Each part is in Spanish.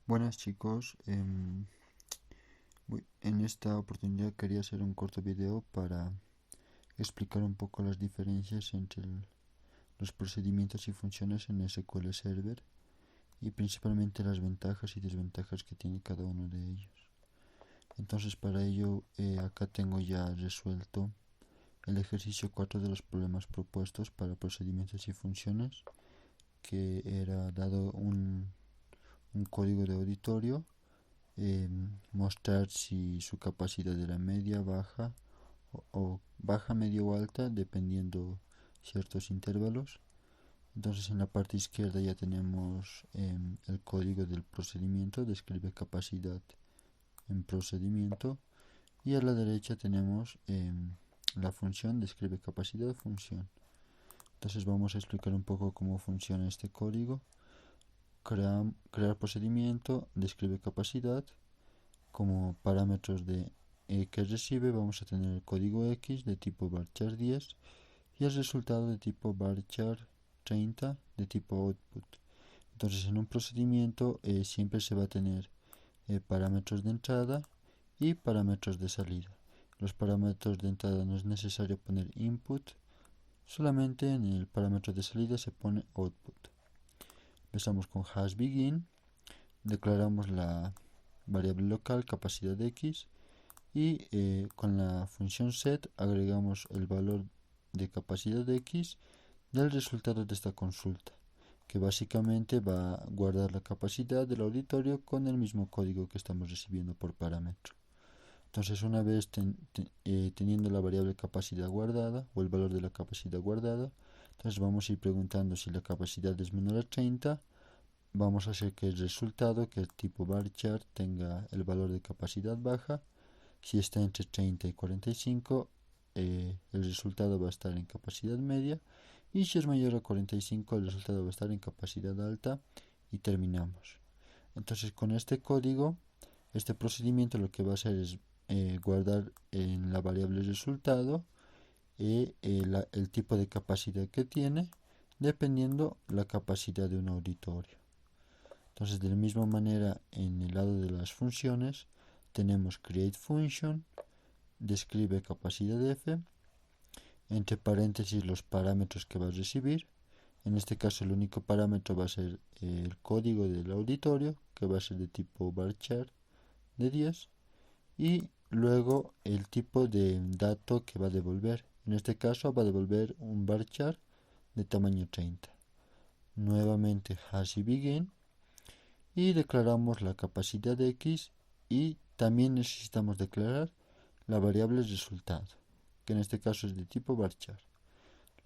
Buenas chicos, en esta oportunidad quería hacer un corto video para explicar un poco las diferencias entre los procedimientos y funciones en SQL Server y principalmente las ventajas y desventajas que tiene cada uno de ellos. Entonces para ello acá tengo ya resuelto el ejercicio 4 de los problemas propuestos para procedimientos y funciones, que era dado un código de auditorio, mostrar si su capacidad era media, baja o baja, media o alta, dependiendo ciertos intervalos. Entonces en la parte izquierda ya tenemos el código del procedimiento, describe capacidad en procedimiento, y a la derecha tenemos la función, describe capacidad de función. Entonces vamos a explicar un poco cómo funciona este código. Crear procedimiento, describe capacidad. Como parámetros de que recibe vamos a tener el código X de tipo varchar 10 y el resultado de tipo varchar 30 de tipo output. Entonces en un procedimiento siempre se va a tener parámetros de entrada y parámetros de salida. Los parámetros de entrada no es necesario poner input, solamente en el parámetro de salida se pone output. Empezamos con hash begin, declaramos la variable local capacidad X y con la función set agregamos el valor de capacidad X del resultado de esta consulta, que básicamente va a guardar la capacidad del auditorio con el mismo código que estamos recibiendo por parámetro. Entonces una vez teniendo la variable capacidad guardada o el valor de la capacidad guardada, entonces vamos a ir preguntando si la capacidad es menor a 30. Vamos a hacer que el resultado, que el tipo varchar, tenga el valor de capacidad baja. Si está entre 30 y 45, el resultado va a estar en capacidad media. Y si es mayor a 45, el resultado va a estar en capacidad alta. Y terminamos. Entonces con este código, este procedimiento lo que va a hacer es guardar en la variable resultado el tipo de capacidad que tiene, dependiendo la capacidad de un auditorio. Entonces de la misma manera en el lado de las funciones tenemos create function, describe capacidad f, entre paréntesis los parámetros que va a recibir. En este caso el único parámetro va a ser el código del auditorio, que va a ser de tipo varchar de 10, y luego el tipo de dato que va a devolver. En este caso va a devolver un varchar de tamaño 30. Nuevamente hash y begin, y declaramos la capacidad de X, y también necesitamos declarar la variable resultado, que en este caso es de tipo varchar.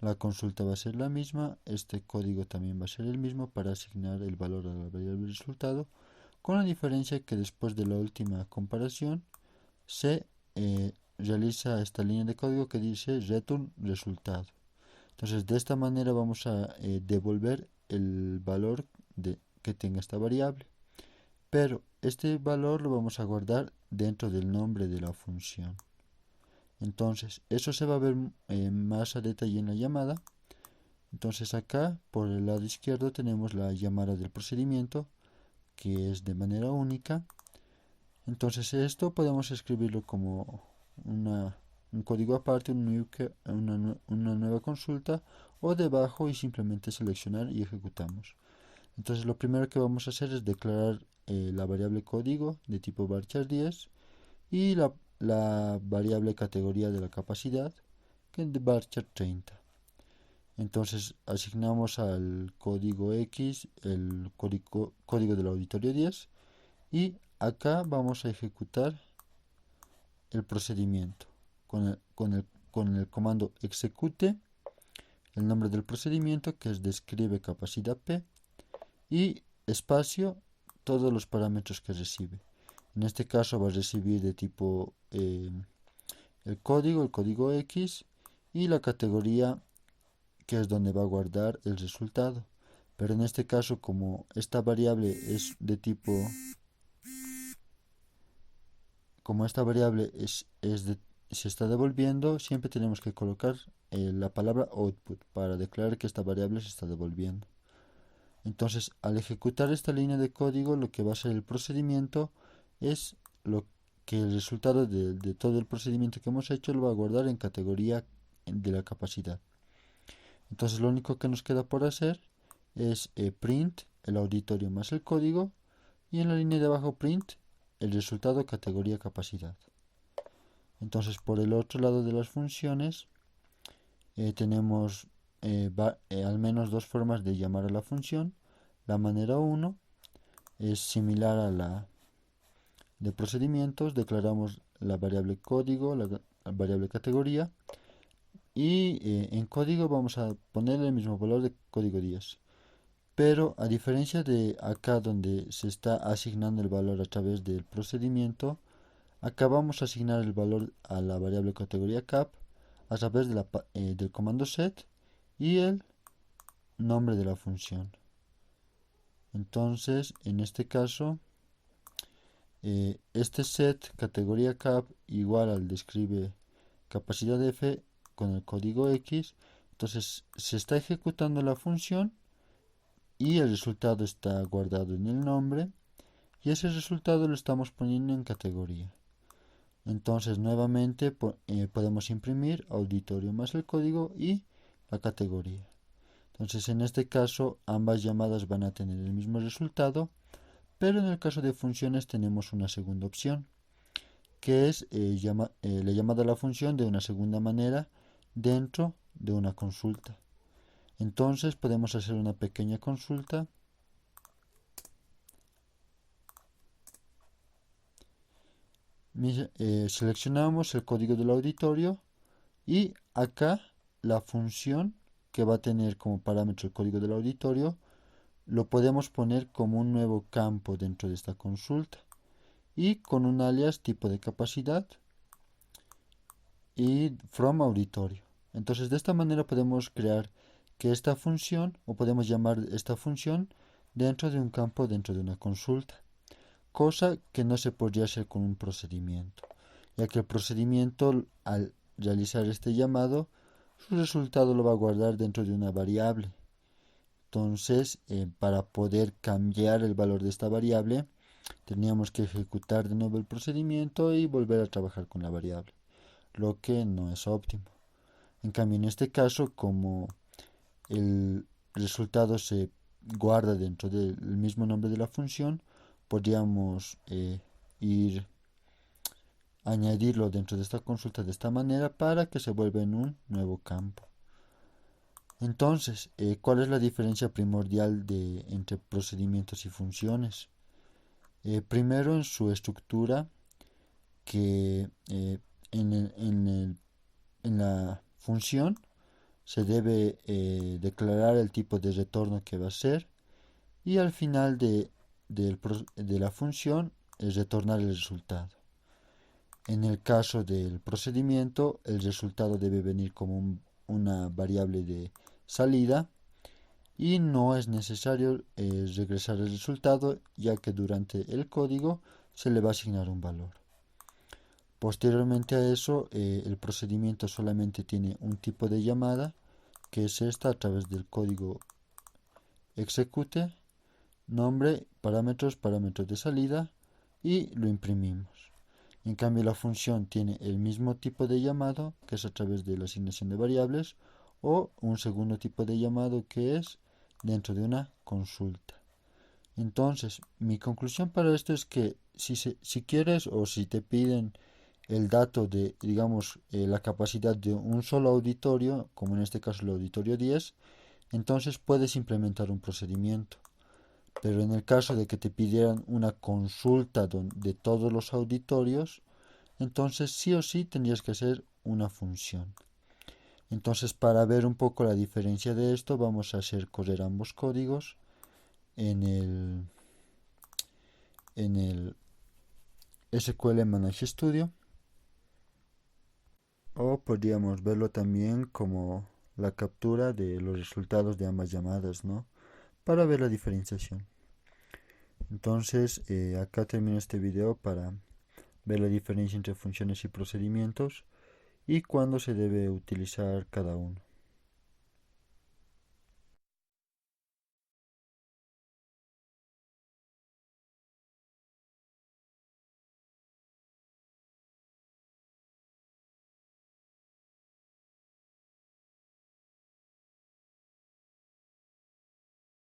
La consulta va a ser la misma, este código también va a ser el mismo para asignar el valor a la variable resultado, con la diferencia que después de la última comparación se realiza esta línea de código que dice return resultado. Entonces de esta manera vamos a devolver el valor que tenga esta variable, pero este valor lo vamos a guardar dentro del nombre de la función. Entonces eso se va a ver más a detalle en la llamada. Entonces acá por el lado izquierdo tenemos la llamada del procedimiento, que es de manera única. Entonces esto podemos escribirlo como un código aparte, una nueva consulta, o debajo y simplemente seleccionar y ejecutamos. Entonces lo primero que vamos a hacer es declarar la variable código de tipo varchar 10 y la variable categoría de la capacidad, que es de varchar 30. Entonces asignamos al código X el código del auditorio 10, y acá vamos a ejecutar el procedimiento con el comando execute, el nombre del procedimiento, que es describe capacidad P, y espacio todos los parámetros que recibe. En este caso va a recibir de tipo el código X, y la categoría, que es donde va a guardar el resultado. Pero en este caso, como esta variable se está devolviendo, siempre tenemos que colocar la palabra output para declarar que esta variable se está devolviendo. Entonces, al ejecutar esta línea de código, lo que va a hacer el procedimiento es lo que el resultado de todo el procedimiento que hemos hecho lo va a guardar en categoría de la capacidad. Entonces, lo único que nos queda por hacer es print el auditorio más el código y en la línea de abajo print el resultado categoría capacidad. Entonces, por el otro lado de las funciones tenemos al menos dos formas de llamar a la función. La manera 1 es similar a la de procedimientos. Declaramos la variable código, la variable categoría y en código vamos a poner el mismo valor de código 10. Pero a diferencia de acá donde se está asignando el valor a través del procedimiento, acá vamos a asignar el valor a la variable categoría cap a través de del comando set y el nombre de la función. Entonces, en este caso, este set categoría cap igual al describe capacidad f con el código x. Entonces, se está ejecutando la función y el resultado está guardado en el nombre y ese resultado lo estamos poniendo en categoría. Entonces nuevamente podemos imprimir auditorio más el código y la categoría. Entonces en este caso ambas llamadas van a tener el mismo resultado, pero en el caso de funciones tenemos una segunda opción, que es la llamada a la función de una segunda manera dentro de una consulta. Entonces podemos hacer una pequeña consulta. Seleccionamos el código del auditorio y acá la función que va a tener como parámetro el código del auditorio lo podemos poner como un nuevo campo dentro de esta consulta y con un alias tipo de capacidad y from auditorio. Entonces de esta manera podemos crear que esta función o podemos llamar esta función dentro de un campo dentro de una consulta, cosa que no se podría hacer con un procedimiento, ya que el procedimiento al realizar este llamado su resultado lo va a guardar dentro de una variable. Entonces, para poder cambiar el valor de esta variable, teníamos que ejecutar de nuevo el procedimiento y volver a trabajar con la variable, lo que no es óptimo. En cambio, en este caso, como el resultado se guarda dentro del mismo nombre de la función, podríamos añadirlo dentro de esta consulta de esta manera para que se vuelva en un nuevo campo. Entonces, ¿cuál es la diferencia primordial entre procedimientos y funciones? Primero, en su estructura, que en la función se debe declarar el tipo de retorno que va a ser y al final de la función es retornar el resultado. En el caso del procedimiento, el resultado debe venir como una variable de salida y no es necesario regresar el resultado, ya que durante el código se le va a asignar un valor. Posteriormente a eso, el procedimiento solamente tiene un tipo de llamada, que es esta a través del código execute, nombre, parámetros de salida y lo imprimimos. En cambio, la función tiene el mismo tipo de llamado, que es a través de la asignación de variables, o un segundo tipo de llamado que es dentro de una consulta. Entonces, mi conclusión para esto es que si quieres o si te piden el dato de, digamos, la capacidad de un solo auditorio, como en este caso el auditorio 10, entonces puedes implementar un procedimiento. Pero en el caso de que te pidieran una consulta de todos los auditorios, entonces sí o sí tendrías que hacer una función. Entonces, para ver un poco la diferencia de esto, vamos a hacer correr ambos códigos en el SQL Manage Studio, o podríamos verlo también como la captura de los resultados de ambas llamadas, ¿no? Para ver la diferenciación. Entonces, acá termino este video para ver la diferencia entre funciones y procedimientos y cuándo se debe utilizar cada uno.